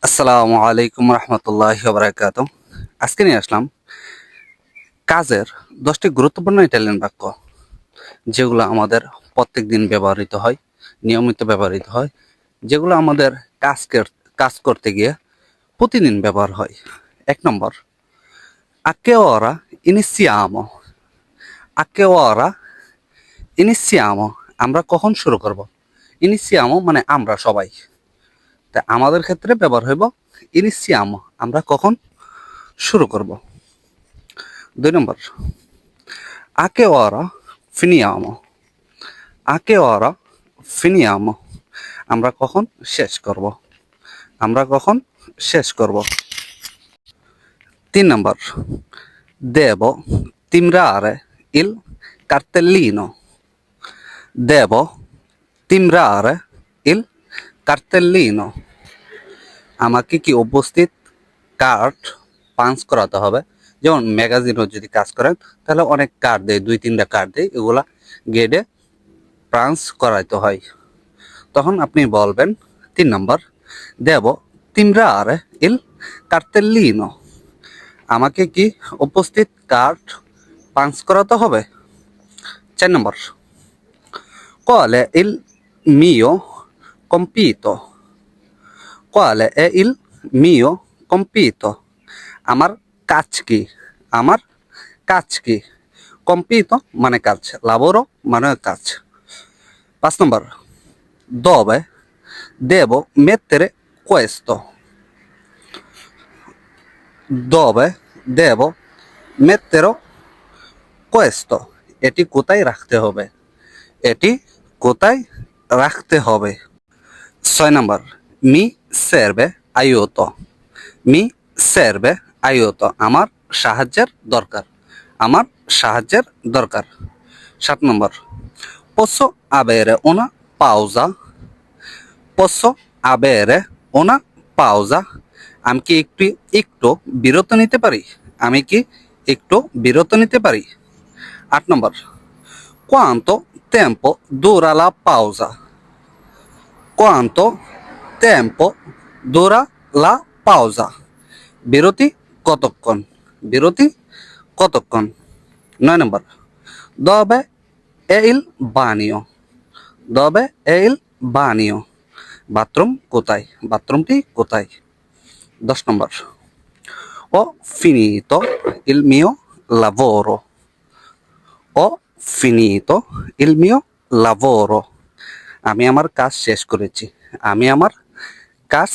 আসসালামু আলাইকুম রহমতুল্লাহি ওয়া বারাকাতুহু। আজকে নিয়ে আসলাম কাজের 10টি গুরুত্বপূর্ণ ইটালিয়ান বাক্য, যেগুলো আমাদের প্রত্যেকদিন ব্যবহৃত হয়, নিয়মিত ব্যবহৃত হয়, যেগুলো আমাদের কাজ করতে গিয়ে প্রতিদিন ব্যবহার হয়। 1 নম্বর, a che ora iniziamo? A che ora iniziamo? আমরা কখন শুরু করব? Iniziamo মানে আমরা সবাই। তা আমাদের ক্ষেত্রে ব্যবহার হইব iniziamo, আমরা কখন শুরু করব। 2 নম্বর, a che ora finiamo? A che ora finiamo? আমরা কখন শেষ করব? আমরা কখন শেষ করব? 3 নম্বর, devo timbrare il cartellino. Devo timbrare il cartellino. আমাকে কি উপস্থিত কার্ড পাঞ্চ করাতে হবে? যেমন ম্যাগাজিনও যদি কাজ করেন তাহলে অনেক কার্ড দেয়, 2-3টা কার্ড দেয়, এগুলা গেটে পাঞ্চ করাইতে হয়। তখন আপনি বলবেন 3 নম্বর, devo timbrare il cartellino. আমাকে কি উপস্থিত কার্ড পাঞ্চ করাতে হবে? 4 নম্বর, qual è il mio compito? Qual è il mio compito? আমার কাজ কি? আমার কাজ কি? compito মানে কাজ, lavoro মানে কাজ। 5 নম্বর, dove devo mettere questo? Dove devo mettere questo? এটি কোথায় রাখতে হবে? এটি কোথায় রাখতে হবে? 6 নম্বর, mi serve aiuto. Mi serve aiuto. আমার সাহায্যের দরকার। আমার সাহায্যের দরকার। 7 নম্বর, posso avere una pausa? Posso avere una pausa? আমি কি একটু বিরত নিতে পারি? আমি কি একটু বিরত নিতে পারি? 8 নম্বর, quanto tempo dura la pausa? Quanto tempo dura la pausa? বিরতি কতক্ষণ? বিরতি কতক্ষণ? 9 নম্বর, dove è il bagno? Dove è il bagno? Bathroom কোথায়? বাথরুমটি কোথায়? 10 নম্বর, ho finito il mio lavoro. Ho finito il mio lavoro. আমি আমার কাজ শেষ করেছি। আমি আমার কাজ